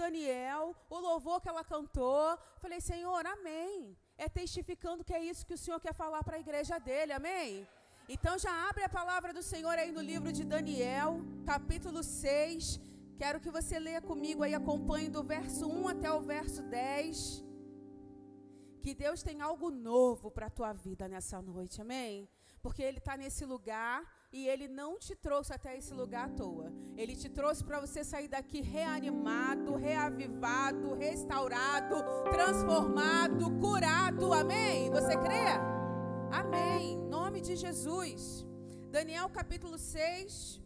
Daniel, o louvor que ela cantou. Falei, Senhor, amém. É testificando que é isso que o Senhor quer falar para a igreja dele, amém? Então já abre a palavra do Senhor aí no livro de Daniel, capítulo 6. Quero que você leia comigo aí, acompanhe do verso 1 até o verso 10. Que Deus tem algo novo para a tua vida nessa noite, amém? Porque Ele está nesse lugar e Ele não te trouxe até esse lugar à toa. Ele te trouxe para você sair daqui reanimado, reavivado, restaurado, transformado, curado, amém? Você crê? Amém, em nome de Jesus. Daniel capítulo 6,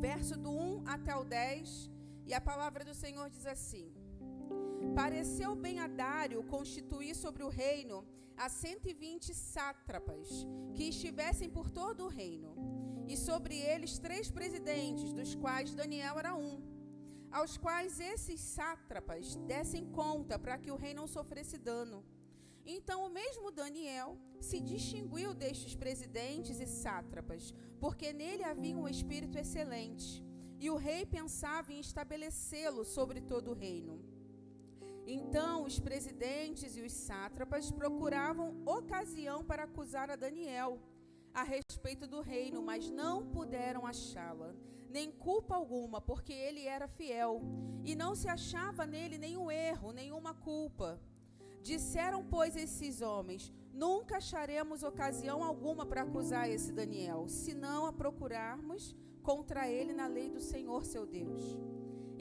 verso do 1 até o 10, e a palavra do Senhor diz assim: Pareceu bem a Dário constituir sobre o reino a 120 sátrapas, que estivessem por todo o reino, e sobre eles 3 presidentes, dos quais Daniel era um, aos quais esses sátrapas dessem conta para que o rei não sofresse dano. Então o mesmo Daniel se distinguiu destes presidentes e sátrapas, porque nele havia um espírito excelente, e o rei pensava em estabelecê-lo sobre todo o reino. Então os presidentes e os sátrapas procuravam ocasião para acusar a Daniel a respeito do reino, mas não puderam achá-la, nem culpa alguma, porque ele era fiel, e não se achava nele nenhum erro, nenhuma culpa. Disseram, pois, esses homens: nunca acharemos ocasião alguma para acusar esse Daniel, senão a procurarmos contra ele na lei do Senhor seu Deus.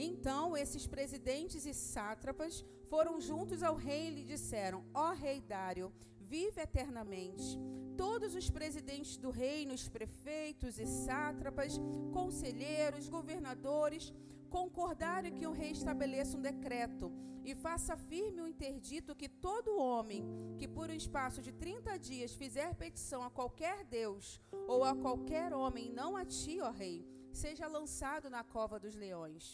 Então esses presidentes e sátrapas foram juntos ao rei e lhe disseram: ó rei Dário, vive eternamente. Todos os presidentes do reino, os prefeitos e sátrapas, conselheiros, governadores, concordaram que o rei estabeleça um decreto e faça firme o interdito que todo homem que por um espaço de 30 dias fizer petição a qualquer deus ou a qualquer homem, não a ti, ó rei, seja lançado na cova dos leões.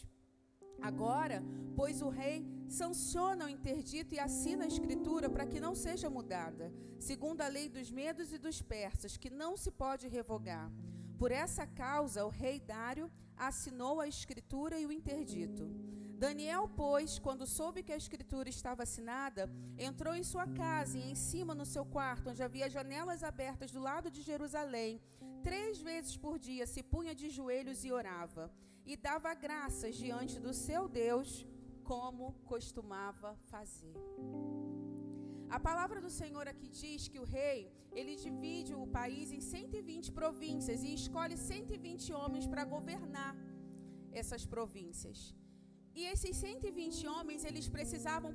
Agora, pois o rei sanciona o interdito e assina a escritura para que não seja mudada, segundo a lei dos medos e dos persas, que não se pode revogar. Por essa causa, o rei Dário assinou a escritura e o interdito. Daniel, pois, quando soube que a escritura estava assinada, entrou em sua casa e em cima no seu quarto, onde havia janelas abertas do lado de Jerusalém, 3 vezes por dia se punha de joelhos e orava, e dava graças diante do seu Deus, como costumava fazer. A palavra do Senhor aqui diz que o rei, ele divide o país em 120 províncias e escolhe 120 homens para governar essas províncias. E esses 120 homens, eles precisavam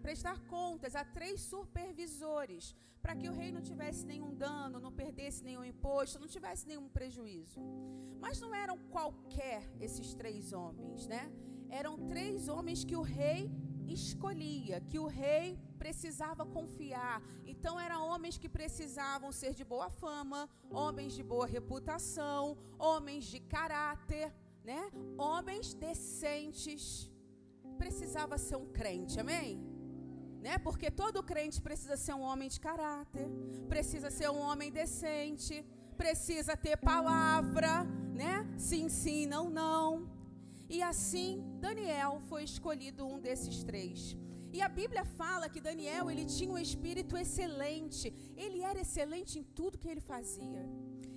prestar contas a 3 supervisores, para que o rei não tivesse nenhum dano, não perdesse nenhum imposto, não tivesse nenhum prejuízo. Mas não eram qualquer esses 3 homens, né? Eram 3 homens que o rei escolhia, que o rei precisava confiar. Então eram homens que precisavam ser de boa fama, homens de boa reputação, homens de caráter, né? Homens decentes. Precisava ser um crente, amém? Né? Porque todo crente precisa ser um homem de caráter, precisa ser um homem decente, precisa ter palavra, né? Sim, sim, não, não. E assim, Daniel foi escolhido um desses 3. E a Bíblia fala que Daniel, ele tinha um espírito excelente. Ele era excelente em tudo que ele fazia.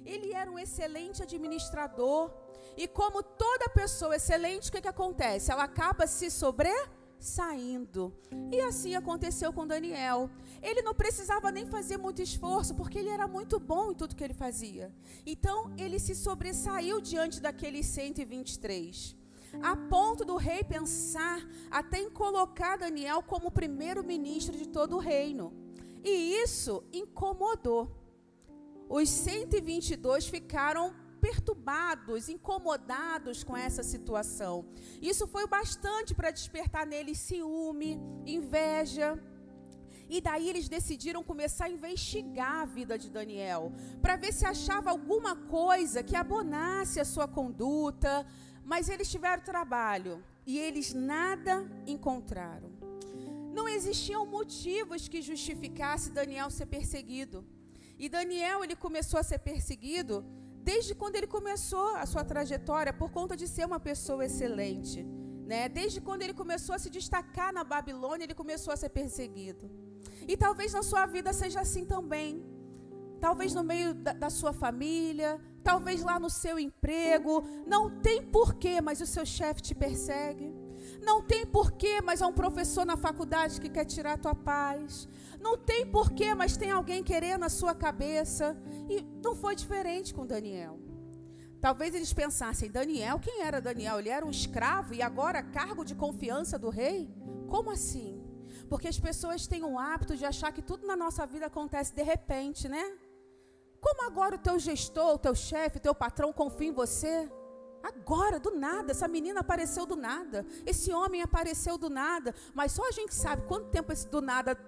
Ele era um excelente administrador. E como toda pessoa excelente, o que acontece? Ela acaba se sobressaindo. E assim aconteceu com Daniel. Ele não precisava nem fazer muito esforço, porque ele era muito bom em tudo que ele fazia. Então, ele se sobressaiu diante daqueles 123. A ponto do rei pensar até em colocar Daniel como primeiro-ministro de todo o reino. E isso incomodou. Os 122 ficaram perturbados, incomodados com essa situação. Isso foi bastante para despertar neles ciúme, inveja. E daí eles decidiram começar a investigar a vida de Daniel, para ver se achava alguma coisa que abonasse a sua conduta. Mas eles tiveram trabalho e eles nada encontraram. Não existiam motivos que justificassem Daniel ser perseguido. E Daniel, ele começou a ser perseguido desde quando ele começou a sua trajetória, por conta de ser uma pessoa excelente. né? Desde quando ele começou a se destacar na Babilônia, ele começou a ser perseguido. E talvez na sua vida seja assim também. Talvez no meio da sua família, talvez lá no seu emprego. Não tem porquê, mas o seu chefe te persegue. Não tem porquê, mas há um professor na faculdade que quer tirar a tua paz. Não tem porquê, mas tem alguém querendo a sua cabeça. E não foi diferente com Daniel. Talvez eles pensassem, Daniel, quem era Daniel? Ele era um escravo e agora cargo de confiança do rei? Como assim? Porque as pessoas têm o hábito de achar que tudo na nossa vida acontece de repente, né? Como agora o teu gestor, o teu chefe, o teu patrão confia em você? Agora, do nada, essa menina apareceu do nada. Esse homem apareceu do nada. Mas só a gente sabe quanto tempo esse do nada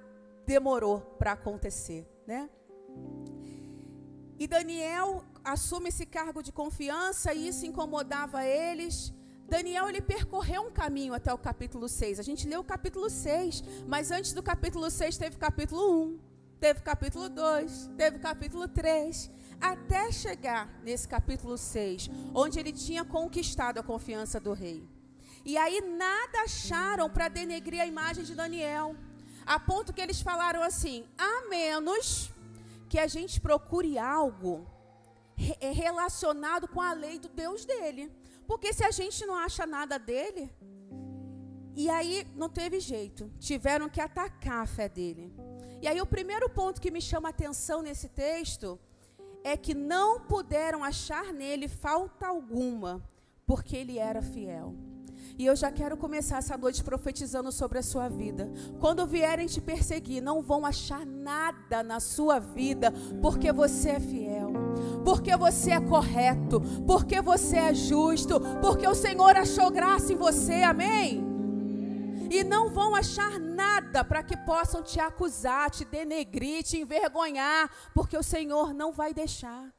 demorou para acontecer, né? E Daniel assume esse cargo de confiança e isso incomodava eles. Daniel, ele percorreu um caminho até o capítulo 6. A gente leu o capítulo 6, mas antes do capítulo 6 teve o capítulo 1, teve o capítulo 2, teve o capítulo 3, até chegar nesse capítulo 6, onde ele tinha conquistado a confiança do rei. E aí nada acharam para denegrir a imagem de Daniel, a ponto que eles falaram assim, a menos que a gente procure algo relacionado com a lei do Deus dele. Porque se a gente não acha nada dele, e aí não teve jeito, tiveram que atacar a fé dele. E aí o primeiro ponto que me chama a atenção nesse texto é que não puderam achar nele falta alguma, porque ele era fiel. E eu já quero começar essa noite profetizando sobre a sua vida. Quando vierem te perseguir, não vão achar nada na sua vida, porque você é fiel, porque você é correto, porque você é justo, porque o Senhor achou graça em você, amém? E não vão achar nada para que possam te acusar, te denegrir, te envergonhar, porque o Senhor não vai deixar.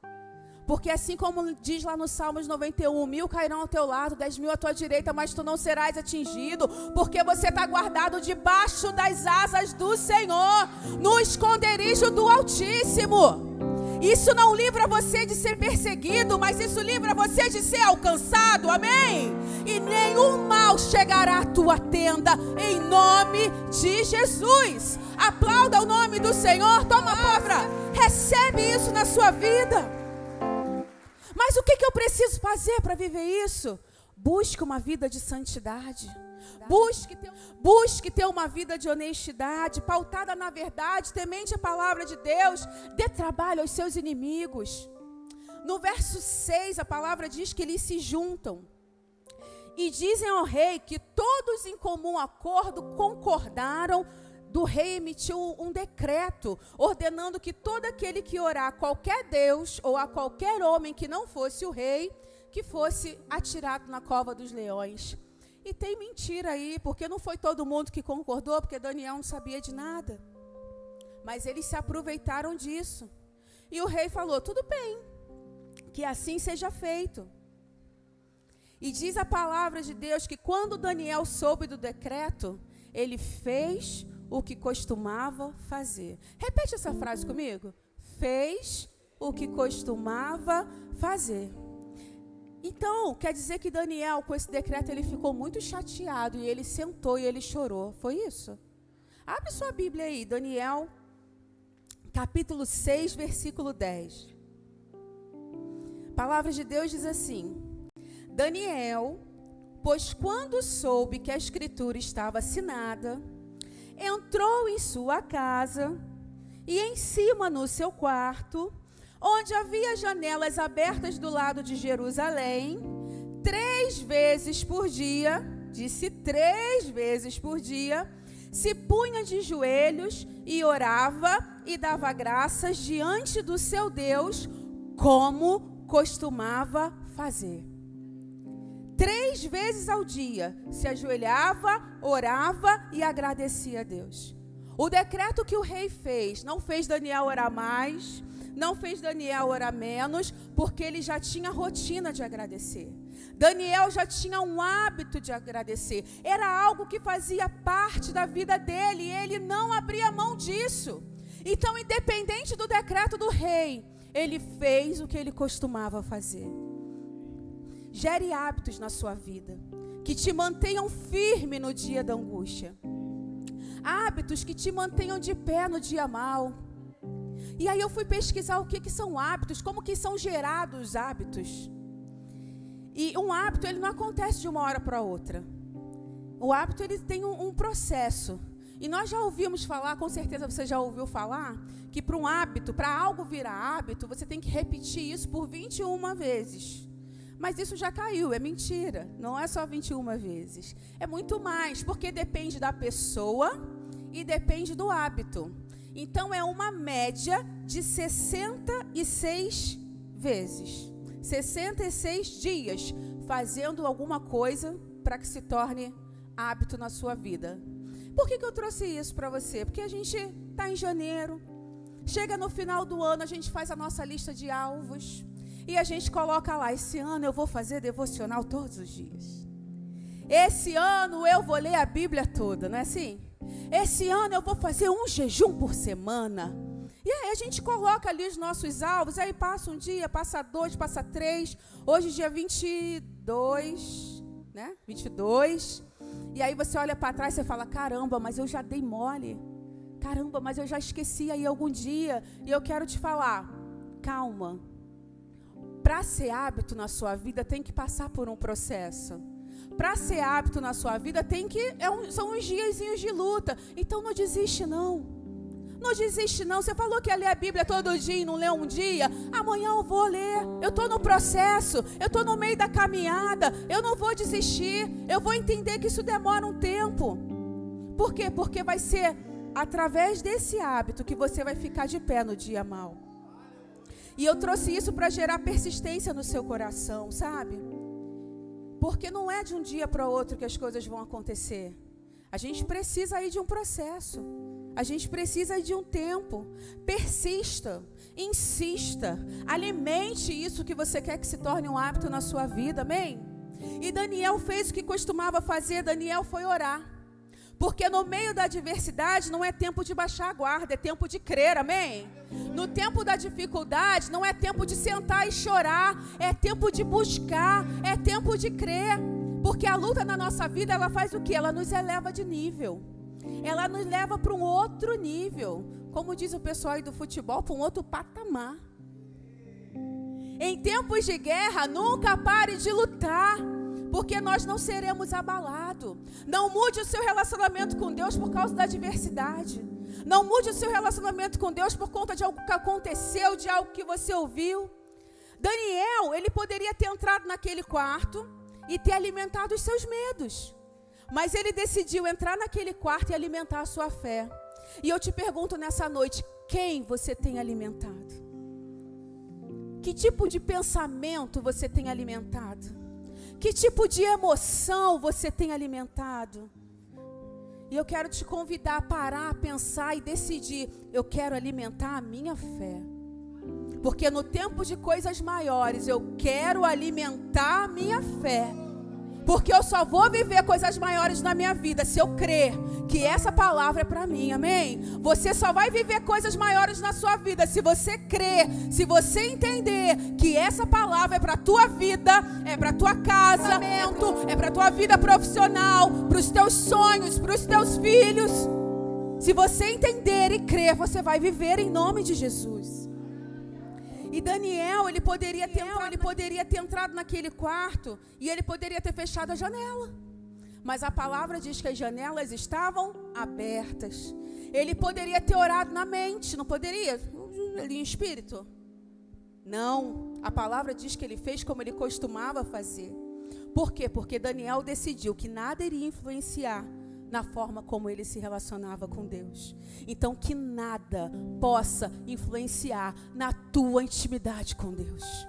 Porque assim como diz lá no Salmos 91, 1000 cairão ao teu lado, 10.000 à tua direita, mas tu não serás atingido, porque você está guardado debaixo das asas do Senhor, no esconderijo do Altíssimo. Isso não livra você de ser perseguido, mas isso livra você de ser alcançado, amém? E nenhum mal chegará à tua tenda, em nome de Jesus. Aplauda o nome do Senhor, toma a palavra, recebe isso na sua vida. Mas o que eu preciso fazer para viver isso? Busque uma vida de santidade. Busque ter uma vida de honestidade, pautada na verdade, temente a palavra de Deus. Dê trabalho aos seus inimigos. No verso 6, a palavra diz que eles se juntam e dizem ao rei que todos em comum acordo concordaram do rei emitiu um decreto ordenando que todo aquele que orar a qualquer Deus ou a qualquer homem que não fosse o rei, que fosse atirado na cova dos leões. E tem mentira aí, porque não foi todo mundo que concordou, porque Daniel não sabia de nada. Mas eles se aproveitaram disso. E o rei falou, tudo bem, que assim seja feito. E diz a palavra de Deus que quando Daniel soube do decreto, ele fez o que costumava fazer. Repete essa frase comigo. Fez o que costumava fazer. Então, quer dizer que Daniel, com esse decreto, ele ficou muito chateado. E ele sentou e ele chorou. Foi isso? Abre sua Bíblia aí. Daniel, capítulo 6, versículo 10. A palavra de Deus diz assim. Daniel, pois quando soube que a escritura estava assinada, entrou em sua casa e em cima no seu quarto, onde havia janelas abertas do lado de Jerusalém, 3 vezes por dia, disse 3 vezes por dia, se punha de joelhos e orava e dava graças diante do seu Deus, como costumava fazer. 3 vezes ao dia, se ajoelhava, orava e agradecia a Deus. O decreto que o rei fez, não fez Daniel orar mais, não fez Daniel orar menos, porque ele já tinha rotina de agradecer. Daniel já tinha um hábito de agradecer. Era algo que fazia parte da vida dele e ele não abria mão disso. Então, independente do decreto do rei, ele fez o que ele costumava fazer. Gere hábitos na sua vida que te mantenham firme no dia da angústia. Hábitos que te mantenham de pé no dia mau. E aí eu fui pesquisar o que são hábitos, como que são gerados hábitos. E um hábito, ele não acontece de uma hora para outra. O hábito, ele tem um processo. E nós já ouvimos falar, com certeza você já ouviu falar, que para um hábito, para algo virar hábito, você tem que repetir isso por 21 vezes. Mas isso já caiu, é mentira. Não é só 21 vezes. É muito mais, porque depende da pessoa e depende do hábito. Então, é uma média de 66 vezes. 66 dias fazendo alguma coisa para que se torne hábito na sua vida. Por que eu trouxe isso para você? Porque a gente está em janeiro, chega no final do ano, a gente faz a nossa lista de alvos e a gente coloca lá, esse ano eu vou fazer devocional todos os dias. Esse ano eu vou ler a Bíblia toda, não é assim? Esse ano eu vou fazer um jejum por semana. E aí a gente coloca ali os nossos alvos, aí passa um dia, passa 2, passa 3, hoje dia 22, né? 22. E aí você olha para trás e fala, caramba, mas eu já dei mole. Caramba, mas eu já esqueci aí algum dia. E eu quero te falar, calma. Para ser hábito na sua vida, tem que passar por um processo. Para ser hábito na sua vida, são uns diazinhos de luta. Então não desiste não. Não desiste não. Você falou que ia ler a Bíblia todo dia e não leu um dia. Amanhã eu vou ler. Eu estou no processo. Eu estou no meio da caminhada. Eu não vou desistir. Eu vou entender que isso demora um tempo. Por quê? Porque vai ser através desse hábito que você vai ficar de pé no dia mau. E eu trouxe isso para gerar persistência no seu coração, sabe? Porque não é de um dia para o outro que as coisas vão acontecer. A gente precisa aí de um processo. A gente precisa de um tempo. Persista, insista, alimente isso que você quer que se torne um hábito na sua vida, amém? E Daniel fez o que costumava fazer, Daniel foi orar. Porque no meio da adversidade não é tempo de baixar a guarda, é tempo de crer, amém? No tempo da dificuldade não é tempo de sentar e chorar, é tempo de buscar, é tempo de crer. Porque a luta na nossa vida, ela faz o quê? Ela nos eleva de nível. Ela nos leva para um outro nível. Como diz o pessoal aí do futebol, para um outro patamar. Em tempos de guerra, nunca pare de lutar. Porque nós não seremos abalados. Não mude o seu relacionamento com Deus por causa da adversidade. Não mude o seu relacionamento com Deus por conta de algo que aconteceu, de algo que você ouviu. Daniel, ele poderia ter entrado naquele quarto e ter alimentado os seus medos. Mas ele decidiu entrar naquele quarto e alimentar a sua fé. E eu te pergunto nessa noite, quem você tem alimentado? Que tipo de pensamento você tem alimentado? Que tipo de emoção você tem alimentado? E eu quero te convidar a parar, a pensar e decidir, eu quero alimentar a minha fé. Porque no tempo de coisas maiores, eu quero alimentar a minha fé. Porque eu só vou viver coisas maiores na minha vida se eu crer que essa palavra é para mim, amém? Você só vai viver coisas maiores na sua vida se você crer, se você entender que essa palavra é para a tua vida, é para a tua casa, é para a tua vida profissional, para os teus sonhos, para os teus filhos. Se você entender e crer, você vai viver em nome de Jesus. E Daniel, ele poderia ter entrado naquele quarto e ele poderia ter fechado a janela. Mas a palavra diz que as janelas estavam abertas. Ele poderia ter orado na mente, não poderia? Ali em espírito? Não, a palavra diz que ele fez como ele costumava fazer. Por quê? Porque Daniel decidiu que nada iria influenciar na forma como ele se relacionava com Deus. Então que nada possa influenciar na tua intimidade com Deus.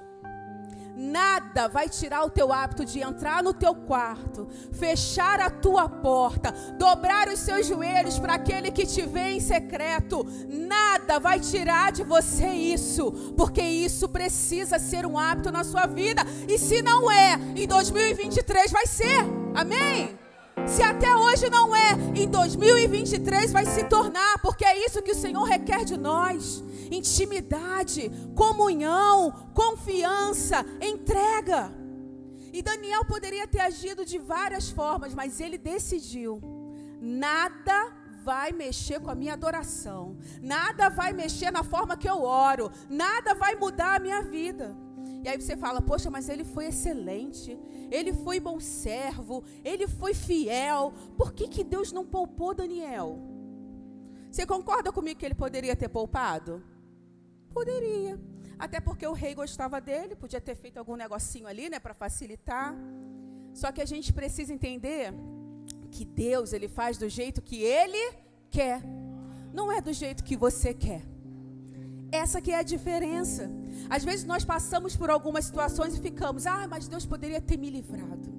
Nada vai tirar o teu hábito de entrar no teu quarto, fechar a tua porta, dobrar os seus joelhos para aquele que te vê em secreto. Nada vai tirar de você isso, porque isso precisa ser um hábito na sua vida. E se não é, em 2023 vai ser. Amém? Se até hoje não é, em 2023 vai se tornar, porque é isso que o Senhor requer de nós. Intimidade, comunhão, confiança, entrega. E Daniel poderia ter agido de várias formas, mas ele decidiu: nada vai mexer com a minha adoração, nada vai mexer na forma que eu oro, nada vai mudar a minha vida. E aí você fala: poxa, mas ele foi excelente, ele foi bom servo, ele foi fiel, por que Deus não poupou Daniel? Você concorda comigo que ele poderia ter poupado? Poderia, até porque o rei gostava dele, podia ter feito algum negocinho ali, né, para facilitar. Só que a gente precisa entender que Deus, ele faz do jeito que ele quer, não é do jeito que você quer. Essa que é a diferença. Às vezes nós passamos por algumas situações e ficamos: ah, mas Deus poderia ter me livrado.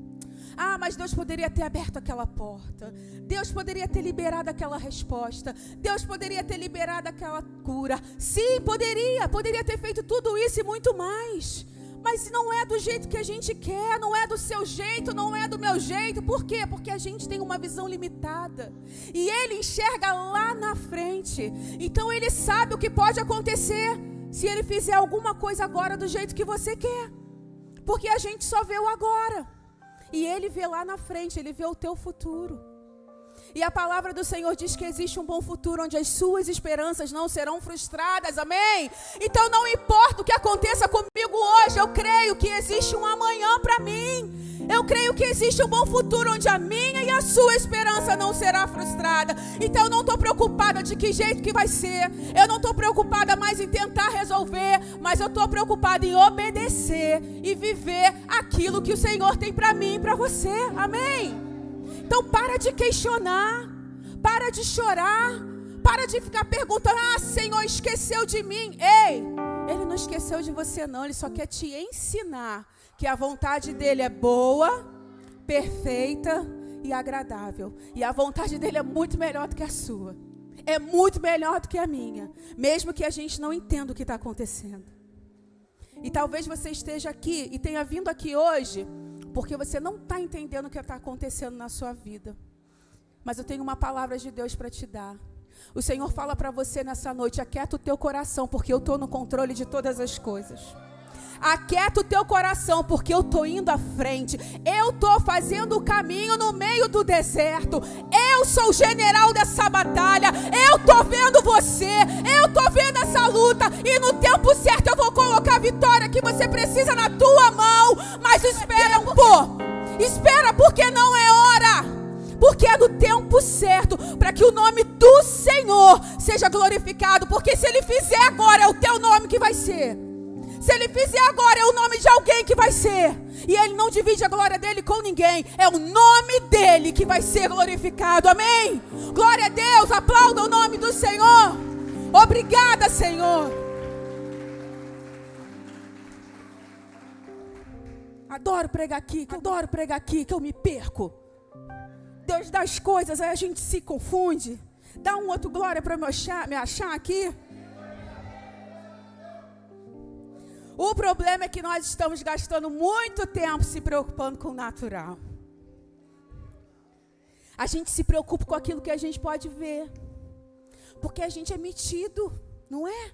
Ah, mas Deus poderia ter aberto aquela porta. Deus poderia ter liberado aquela resposta. Deus poderia ter liberado aquela cura. Sim, poderia ter feito tudo isso e muito mais. Mas não é do jeito que a gente quer, não é do seu jeito, não é do meu jeito. Por quê? Porque a gente tem uma visão limitada. E ele enxerga lá na frente. Então ele sabe o que pode acontecer se ele fizer alguma coisa agora do jeito que você quer. Porque a gente só vê o agora. E ele vê lá na frente, ele vê o teu futuro. E a palavra do Senhor diz que existe um bom futuro onde as suas esperanças não serão frustradas, amém? Então não importa o que aconteça comigo hoje, eu creio que existe um amanhã para mim. Eu creio que existe um bom futuro onde a minha e a sua esperança não será frustrada. Então eu não estou preocupada de que jeito que vai ser. Eu não estou preocupada mais em tentar resolver, mas eu estou preocupada em obedecer e viver aquilo que o Senhor tem para mim e para você, amém? Então para de questionar, para de chorar, para de ficar perguntando: ah, Senhor, esqueceu de mim. Ei, Ele não esqueceu de você não, Ele só quer te ensinar que a vontade dEle é boa, perfeita e agradável. E a vontade dEle é muito melhor do que a sua, é muito melhor do que a minha, mesmo que a gente não entenda o que está acontecendo. E talvez você esteja aqui e tenha vindo aqui hoje porque você não está entendendo o que está acontecendo na sua vida. Mas eu tenho uma palavra de Deus para te dar. O Senhor fala para você nessa noite: aquieta o teu coração, porque eu estou no controle de todas as coisas. Aquieta o teu coração, porque eu estou indo à frente. Eu estou fazendo o caminho no meio do deserto. Eu sou o general dessa batalha. Eu estou vendo você. Eu estou vendo essa luta. E no tempo certo eu vou colocar a vitória que você precisa na tua mão. Mas espera um pouco. Espera, porque não é hora. Porque é no tempo certo, para que o nome do Senhor seja glorificado. Porque se Ele fizer agora, é o teu nome que vai ser. Se Ele fizer agora, é o nome de alguém que vai ser. E Ele não divide a glória dEle com ninguém. É o nome dEle que vai ser glorificado, amém? Glória a Deus, aplauda o nome do Senhor. Obrigada, Senhor. Adoro pregar aqui, que eu me perco. Deus dá as coisas, aí a gente se confunde. Dá um outro glória para me achar aqui. O problema é que nós estamos gastando muito tempo se preocupando com o natural. A gente se preocupa com aquilo que a gente pode ver. Porque a gente é metido, não é?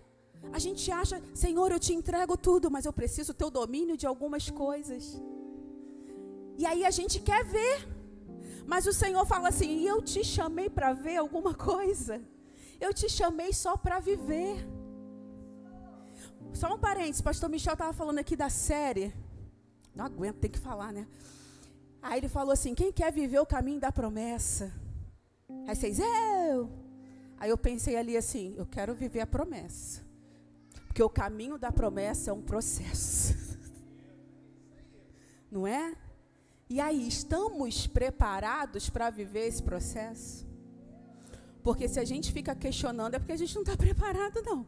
A gente acha: Senhor, eu te entrego tudo, mas eu preciso ter o domínio de algumas coisas. E aí a gente quer ver. Mas o Senhor fala assim: e eu te chamei para ver alguma coisa? Eu te chamei só para viver. Só um parênteses, pastor Michel estava falando aqui da série. Não aguento, tem que falar, né? Aí ele falou assim: quem quer viver o caminho da promessa? Aí vocês: eu. Aí eu pensei ali assim: eu quero viver a promessa. Porque o caminho da promessa é um processo. Não é? E aí, estamos preparados para viver esse processo? Porque se a gente fica questionando, é porque a gente não está preparado, não.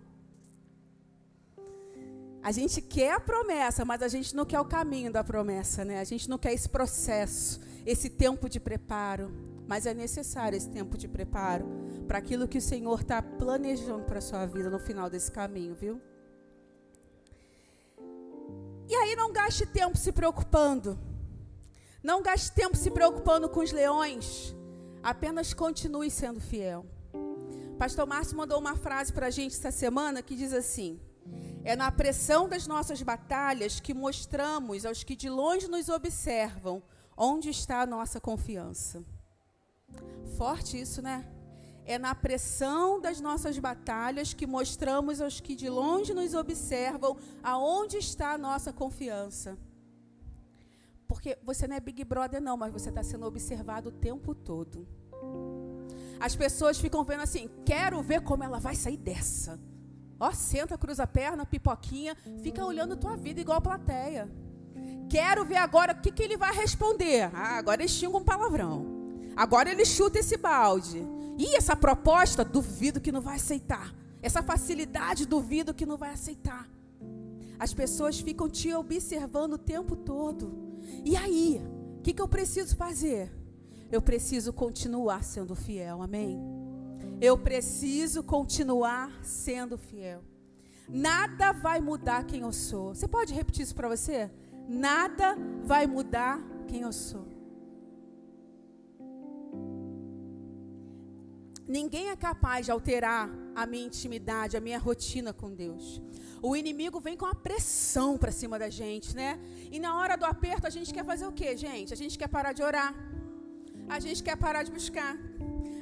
A gente quer a promessa, mas a gente não quer o caminho da promessa, né? A gente não quer esse processo, esse tempo de preparo. Mas é necessário esse tempo de preparo para aquilo que o Senhor está planejando para a sua vida no final desse caminho, viu? E aí não gaste tempo se preocupando. Não gaste tempo se preocupando com os leões. Apenas continue sendo fiel. Pastor Márcio mandou uma frase para a gente essa semana que diz assim: É na pressão das nossas batalhas que mostramos aos que de longe nos observam onde está a nossa confiança. Forte isso, né? É na pressão das nossas batalhas que mostramos aos que de longe nos observam aonde está a nossa confiança. Porque você não é Big Brother não, mas você está sendo observado o tempo todo. As pessoas ficam vendo assim, quero ver como ela vai sair dessa. Ó, senta, cruza a perna, pipoquinha, fica olhando tua vida igual a plateia. Quero ver agora o que ele vai responder. Ah, agora ele xinga um palavrão. Agora ele chuta esse balde. E essa proposta, duvido que não vai aceitar. Essa facilidade, duvido que não vai aceitar. As pessoas ficam te observando o tempo todo. E aí, o que eu preciso fazer? Eu preciso continuar sendo fiel, amém? Eu preciso continuar sendo fiel. Nada vai mudar quem eu sou. Você pode repetir isso para você? Nada vai mudar quem eu sou. Ninguém é capaz de alterar a minha intimidade, a minha rotina com Deus. O inimigo vem com a pressão para cima da gente, né? E na hora do aperto a gente quer fazer o quê, gente? A gente quer parar de orar. A gente quer parar de buscar.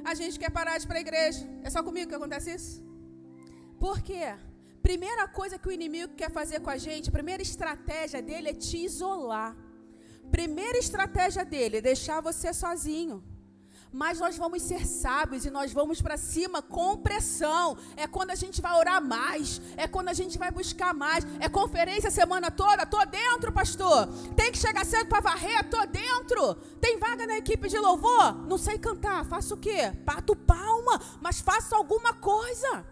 A gente quer parar de ir para a igreja. É só comigo que acontece isso? Por quê? Primeira coisa que o inimigo quer fazer com a gente, a primeira estratégia dele é te isolar. Primeira estratégia dele é deixar você sozinho. Mas nós vamos ser sábios e nós vamos para cima com pressão. É quando a gente vai orar mais. É quando a gente vai buscar mais. É conferência a semana toda. Tô dentro, pastor. Tem que chegar cedo para varrer. Tô dentro. Tem vaga na equipe de louvor? Não sei cantar. Faço o quê? Bato palma. Mas faço alguma coisa.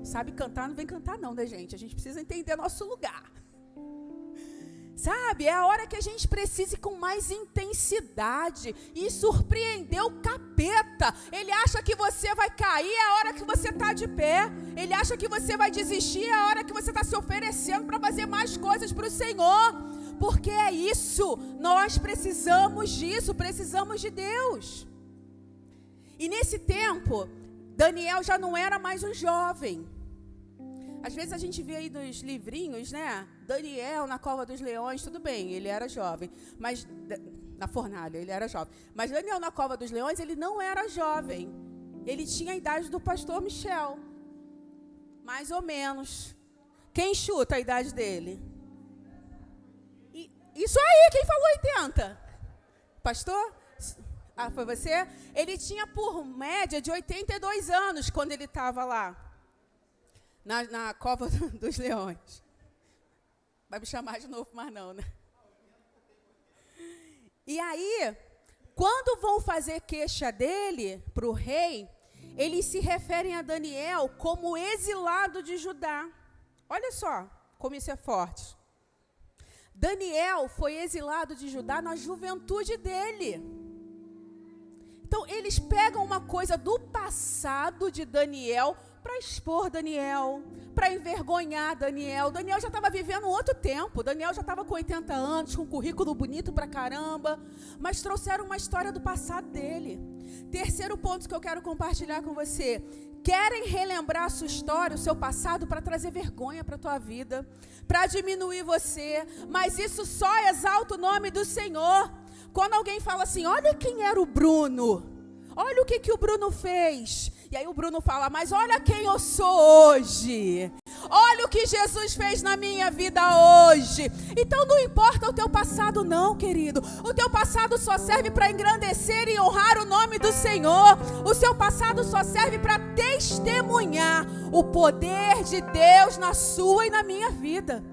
Sabe cantar? Não vem cantar não, né, gente? A gente precisa entender nosso lugar. Sabe, é a hora que a gente precisa ir com mais intensidade e surpreender o capeta. Ele acha que você vai cair a hora que você está de pé. Ele acha que você vai desistir a hora que você está se oferecendo para fazer mais coisas para o Senhor. Porque é isso, nós precisamos disso, precisamos de Deus. E nesse tempo, Daniel já não era mais um jovem. Às vezes a gente vê aí nos livrinhos, né? Daniel na cova dos leões, tudo bem, ele era jovem. Mas na fornalha, ele era jovem. Mas Daniel na cova dos leões, ele não era jovem. Ele tinha a idade do pastor Michel. Mais ou menos. Quem chuta a idade dele? Isso aí, quem falou 80? Pastor? Ah, foi você? Ele tinha por média de 82 anos quando ele estava lá. Na cova dos leões. Vai me chamar de novo, mas não, né? E aí, quando vão fazer queixa dele para o rei, eles se referem a Daniel como exilado de Judá. Olha só como isso é forte. Daniel foi exilado de Judá na juventude dele. Então, eles pegam uma coisa do passado de Daniel para expor Daniel, para envergonhar Daniel. Daniel já estava vivendo outro tempo. Daniel já estava com 80 anos, com um currículo bonito pra caramba. Mas trouxeram uma história do passado dele. Terceiro ponto que eu quero compartilhar com você. Querem relembrar a sua história, o seu passado, para trazer vergonha para a tua vida, para diminuir você. Mas isso só exalta o nome do Senhor. Quando alguém fala assim, olha quem era o Bruno. Olha o que o Bruno fez. E aí o Bruno fala, mas olha quem eu sou hoje. Olha o que Jesus fez na minha vida hoje. Então não importa o teu passado não, querido. O teu passado só serve para engrandecer e honrar o nome do Senhor. O seu passado só serve para testemunhar o poder de Deus na sua e na minha vida.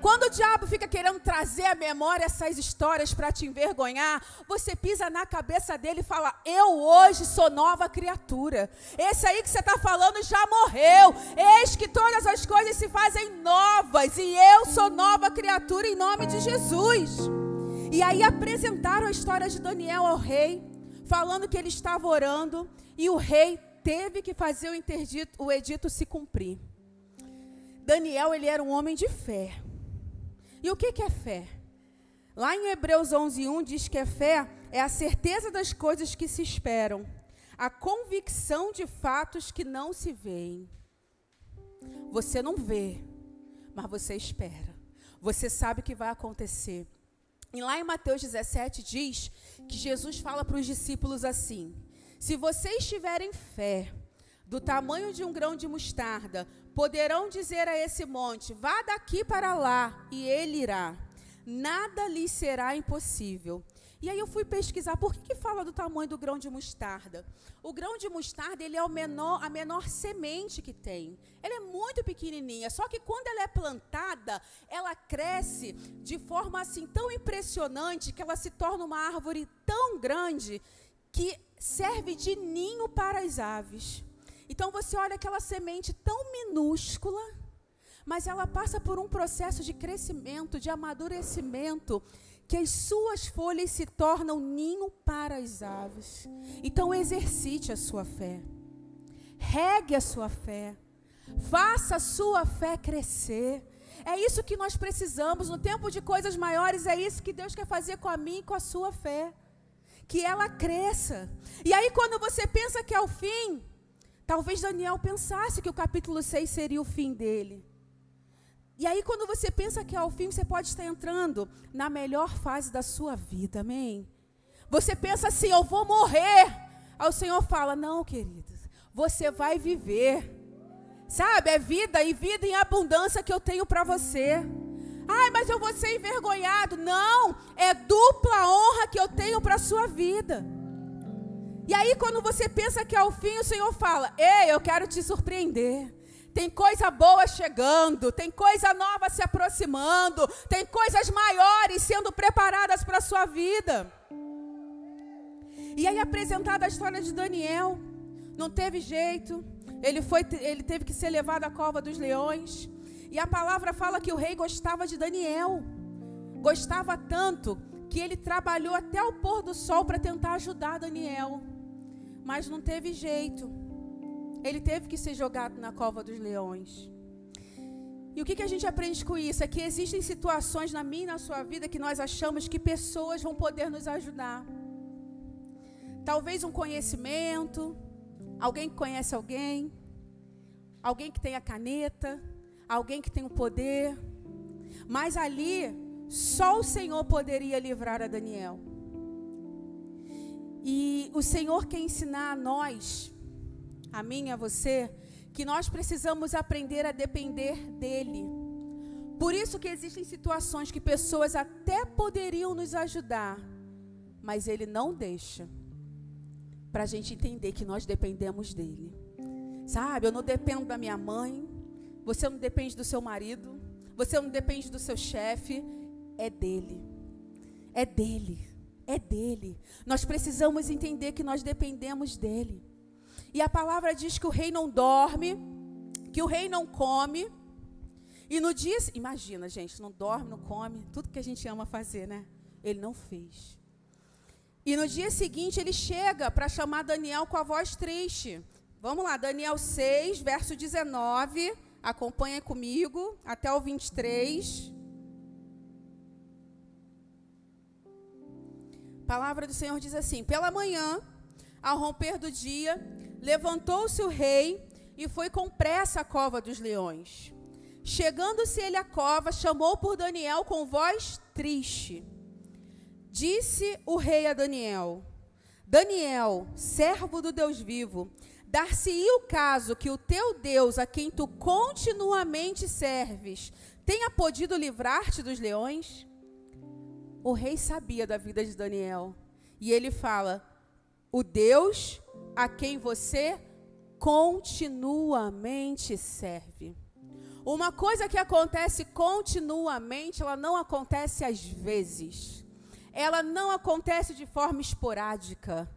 Quando o diabo fica querendo trazer à memória essas histórias para te envergonhar, você pisa na cabeça dele e fala, eu hoje sou nova criatura. Esse aí que você está falando já morreu. Eis que todas as coisas se fazem novas e eu sou nova criatura em nome de Jesus. E aí apresentaram a história de Daniel ao rei, falando que ele estava orando e o rei teve que fazer o edito se cumprir. Daniel, ele era um homem de fé. E o que é fé? Lá em Hebreus 11:1 diz que a fé é a certeza das coisas que se esperam, a convicção de fatos que não se veem. Você não vê, mas você espera. Você sabe que vai acontecer. E lá em Mateus 17 diz que Jesus fala para os discípulos assim: se vocês tiverem fé do tamanho de um grão de mostarda, poderão dizer a esse monte: vá daqui para lá, e ele irá. Nada lhes será impossível. E aí eu fui pesquisar, por que fala do tamanho do grão de mostarda? O grão de mostarda, ele é a menor semente que tem. Ela é muito pequenininha, só que quando ela é plantada, ela cresce de forma assim tão impressionante, que ela se torna uma árvore tão grande, que serve de ninho para as aves. Então você olha aquela semente tão minúscula, mas ela passa por um processo de crescimento, de amadurecimento, que as suas folhas se tornam ninho para as aves. Então exercite a sua fé, regue a sua fé, faça a sua fé crescer. É isso que nós precisamos, no tempo de coisas maiores, é isso que Deus quer fazer com a minha e com a sua fé, que ela cresça. E aí quando você pensa que é o fim, talvez Daniel pensasse que o capítulo 6 seria o fim dele. E aí, quando você pensa que é o fim, você pode estar entrando na melhor fase da sua vida, amém? Você pensa assim, eu vou morrer. Aí o Senhor fala, não, queridos, você vai viver. Sabe, é vida e vida em abundância que eu tenho para você. Ai, mas eu vou ser envergonhado. Não, é dupla honra que eu tenho para a sua vida. E aí, quando você pensa que é o fim, o Senhor fala, ei, eu quero te surpreender. Tem coisa boa chegando, tem coisa nova se aproximando, tem coisas maiores sendo preparadas para a sua vida. E aí apresentada a história de Daniel, não teve jeito, ele teve que ser levado à cova dos leões. E a palavra fala que o rei gostava de Daniel, gostava tanto que ele trabalhou até o pôr do sol para tentar ajudar Daniel, mas não teve jeito. Ele teve que ser jogado na cova dos leões. E o que a gente aprende com isso? É que existem situações na minha e na sua vida que nós achamos que pessoas vão poder nos ajudar. Talvez um conhecimento, alguém que conhece alguém que tem a caneta, alguém que tem o poder. Mas ali, só o Senhor poderia livrar a Daniel. E o Senhor quer ensinar a nós, a mim e a você, que nós precisamos aprender a depender dEle. Por isso que existem situações que pessoas até poderiam nos ajudar, mas Ele não deixa, para a gente entender que nós dependemos dEle. Sabe, eu não dependo da minha mãe, você não depende do seu marido, você não depende do seu chefe, é dEle. É dEle, é dEle. Nós precisamos entender que nós dependemos dEle. E a palavra diz que o rei não dorme, que o rei não come. E no dia... Imagina, gente, não dorme, não come, tudo que a gente ama fazer, né? Ele não fez. E no dia seguinte ele chega para chamar Daniel com a voz triste. Vamos lá, Daniel 6, verso 19. Acompanha comigo até o 23. A palavra do Senhor diz assim: pela manhã, ao romper do dia, levantou-se o rei e foi com pressa à cova dos leões. Chegando-se ele à cova, chamou por Daniel com voz triste. Disse o rei a Daniel: Daniel, servo do Deus vivo, dar-se-ia o caso que o teu Deus, a quem tu continuamente serves, tenha podido livrar-te dos leões? O rei sabia da vida de Daniel. E ele fala: o Deus a quem você continuamente serve. Uma coisa que acontece continuamente, ela não acontece às vezes. Ela não acontece de forma esporádica.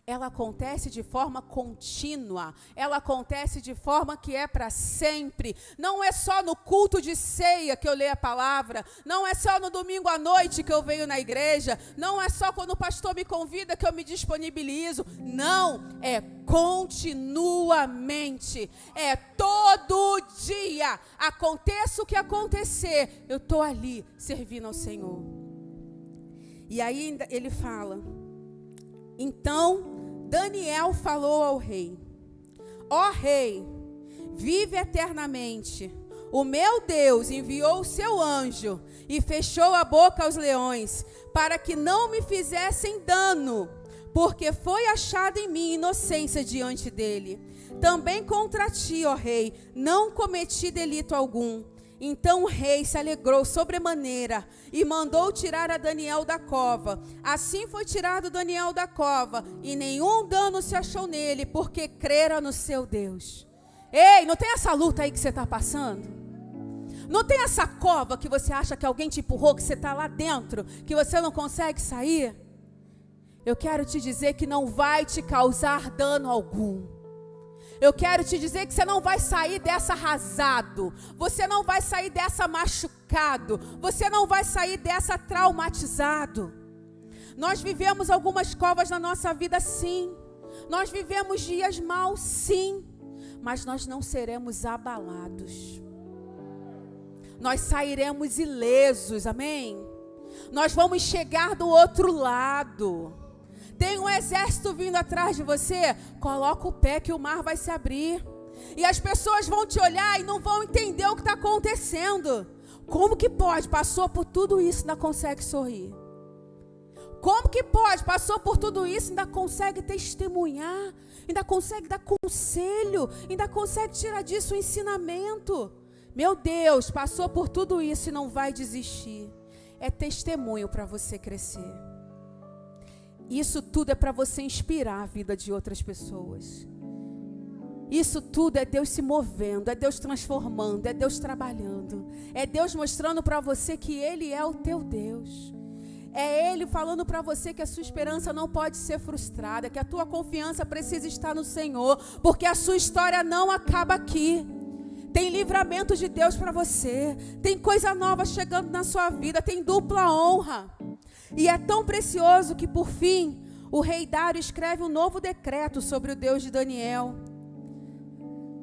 Ela acontece de forma contínua. Ela acontece de forma que é para sempre. Não é só no culto de ceia que eu leio a palavra. Não é só no domingo à noite que eu venho na igreja. Não é só quando o pastor me convida que eu me disponibilizo. Não, é continuamente. É todo dia. Aconteça o que acontecer, eu estou ali servindo ao Senhor. E aí ele fala: então Daniel falou ao rei: ó rei, vive eternamente. O meu Deus enviou o seu anjo e fechou a boca aos leões, para que não me fizessem dano, porque foi achada em mim inocência diante dele. Também contra ti, ó rei, não cometi delito algum. Então o rei se alegrou sobremaneira e mandou tirar a Daniel da cova. Assim foi tirado Daniel da cova, e nenhum dano se achou nele, porque crera no seu Deus. Ei, não tem essa luta aí que você está passando? Não tem essa cova que você acha que alguém te empurrou, que você está lá dentro, que você não consegue sair? Eu quero te dizer que não vai te causar dano algum. Eu quero te dizer que você não vai sair dessa arrasado. Você não vai sair dessa machucado. Você não vai sair dessa traumatizado. Nós vivemos algumas covas na nossa vida, sim. Nós vivemos dias maus, sim. Mas nós não seremos abalados. Nós sairemos ilesos, amém? Nós vamos chegar do outro lado. Tem um exército vindo atrás de você, coloca o pé que o mar vai se abrir. E as pessoas vão te olhar e não vão entender o que está acontecendo. Como que pode? Passou por tudo isso e ainda consegue sorrir. Como que pode? Passou por tudo isso e ainda consegue testemunhar, ainda consegue dar conselho, ainda consegue tirar disso um ensinamento. Meu Deus, passou por tudo isso e não vai desistir. É testemunho para você crescer. Isso tudo é para você inspirar a vida de outras pessoas. Isso tudo é Deus se movendo, é Deus transformando, é Deus trabalhando. É Deus mostrando para você que Ele é o teu Deus. É Ele falando para você que a sua esperança não pode ser frustrada, que a tua confiança precisa estar no Senhor, porque a sua história não acaba aqui. Tem livramento de Deus para você, tem coisa nova chegando na sua vida, tem dupla honra. E é tão precioso que, por fim, o rei Dário escreve um novo decreto sobre o Deus de Daniel.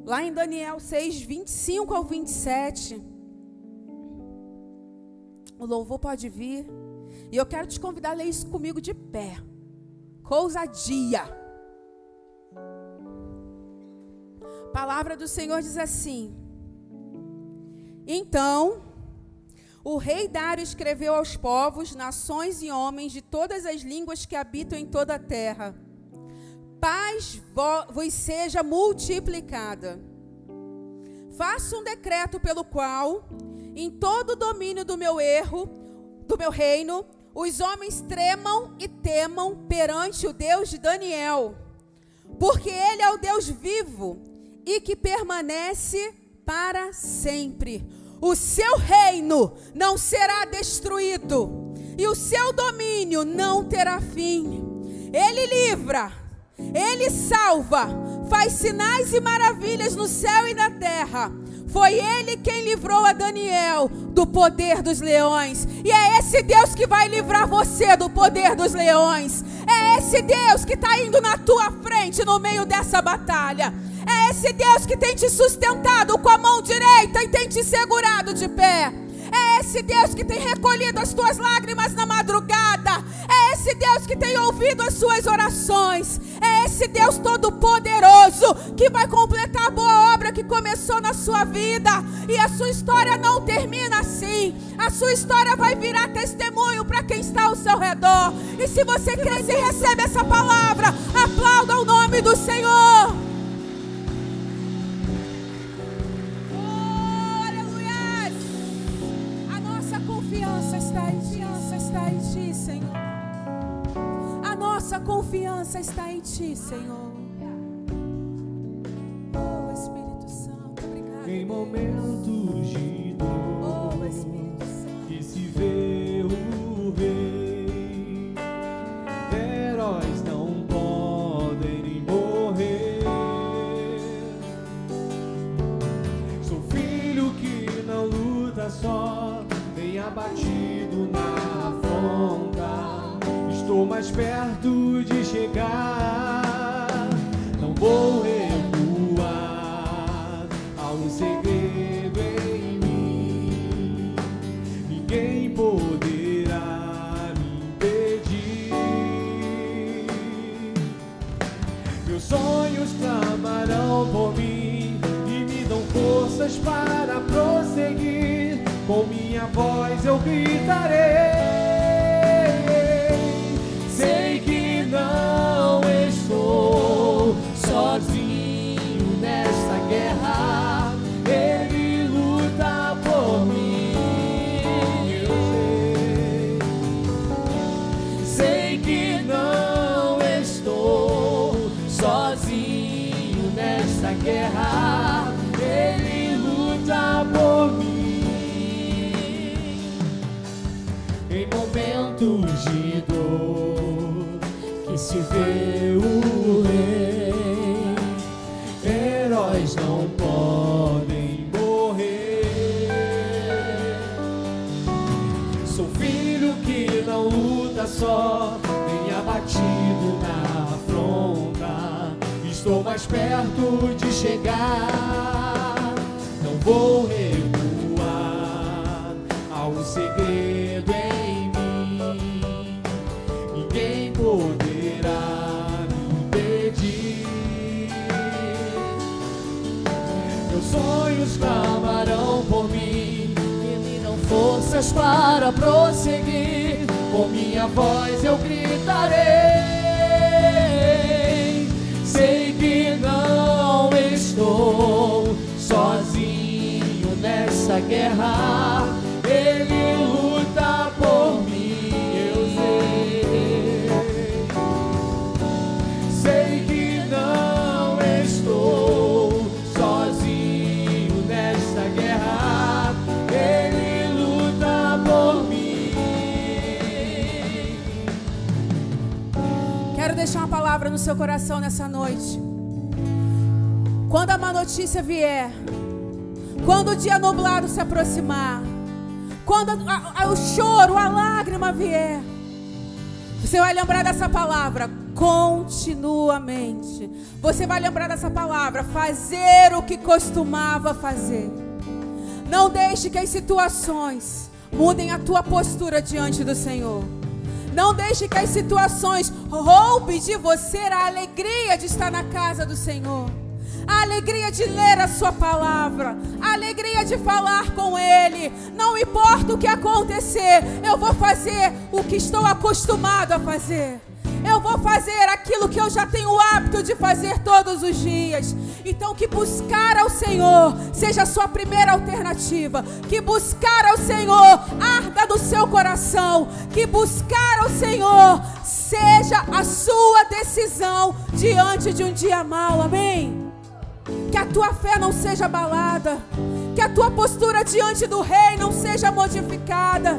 Lá em Daniel 6, 25 ao 27. O louvor pode vir. E eu quero te convidar a ler isso comigo de pé. Com ousadia. A palavra do Senhor diz assim: Então o rei Dário escreveu aos povos, nações e homens de todas as línguas que habitam em toda a terra: paz vos seja multiplicada. Faço um decreto pelo qual, em todo o domínio do meu reino, os homens tremam e temam perante o Deus de Daniel, porque Ele é o Deus vivo e que permanece para sempre. O seu reino não será destruído e o seu domínio não terá fim. Ele livra, Ele salva, faz sinais e maravilhas no céu e na terra. Foi Ele quem livrou a Daniel do poder dos leões. E é esse Deus que vai livrar você do poder dos leões. É esse Deus que está indo na tua frente no meio dessa batalha. É esse Deus que tem te sustentado com a mão direita e tem te segurado de pé. É esse Deus que tem recolhido as tuas lágrimas na madrugada. É esse Deus que tem ouvido as suas orações. É esse Deus todo-poderoso que vai completar a boa obra que começou na sua vida. E a sua história não termina assim. A sua história vai virar testemunho para quem está ao seu redor. E se você crê e recebe essa palavra, aplauda o nome do Senhor. Está em ti, Senhor. A nossa confiança está em ti, Senhor. Oh, Espírito Santo, obrigado. Em momentos de dor, oh, Espírito Santo, que se vê o rei, heróis não podem morrer. Sou filho que não luta só, nem abatido na estou mais perto de chegar. Não vou recuar. Há um segredo em mim. Ninguém poderá me impedir. Meus sonhos clamarão por mim e me dão faltam forças para prosseguir. Com minha voz eu gritarei. Sei que não estou sozinho nessa guerra. Ele luta por mim. Eu sei que não estou sozinho nessa guerra. Ele luta por mim. Em momentos de dor que se vê o rei, heróis não podem morrer. Sou filho que não luta só, nem abatido na afronta. Estou mais perto de chegar, não vou recuar. Há um segredo em mim, ninguém poderá me impedir. Meus sonhos clamarão por mim, me dão forças para prosseguir. Com minha voz eu gritarei. Sei que não estou sozinho nessa guerra. Ele luta por mim, eu sei. Sei que não estou sozinho nessa guerra. Ele luta por mim. Quero deixar uma palavra no seu coração nessa noite. Quando a má notícia vier, quando o dia nublado se aproximar, quando o choro, a lágrima vier, você vai lembrar dessa palavra continuamente. Você vai lembrar dessa palavra, fazer o que costumava fazer. Não deixe que as situações mudem a tua postura diante do Senhor. Não deixe que as situações roubem de você a alegria de estar na casa do Senhor. A alegria de ler a sua palavra, a alegria de falar com Ele. Não importa o que acontecer, eu vou fazer o que estou acostumado a fazer. Eu vou fazer aquilo que eu já tenho o hábito de fazer todos os dias. Então que buscar ao Senhor seja a sua primeira alternativa. Que buscar ao Senhor arda no seu coração. Que buscar ao Senhor seja a sua decisão diante de um dia mau. Amém? Que a tua fé não seja abalada. Que a tua postura diante do Rei não seja modificada.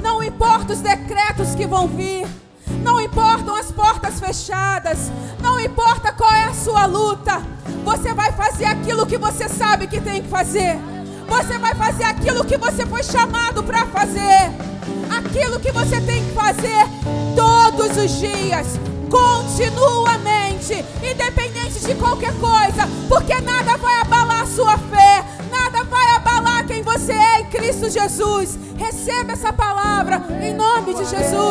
Não importa os decretos que vão vir. Não importam as portas fechadas. Não importa qual é a sua luta. Você vai fazer aquilo que você sabe que tem que fazer. Você vai fazer aquilo que você foi chamado para fazer. Aquilo que você tem que fazer todos os dias, continuamente, independente de qualquer coisa, porque nada vai abalar a sua fé, nada vai abalar quem você é em Cristo Jesus. Receba essa palavra em nome de Jesus.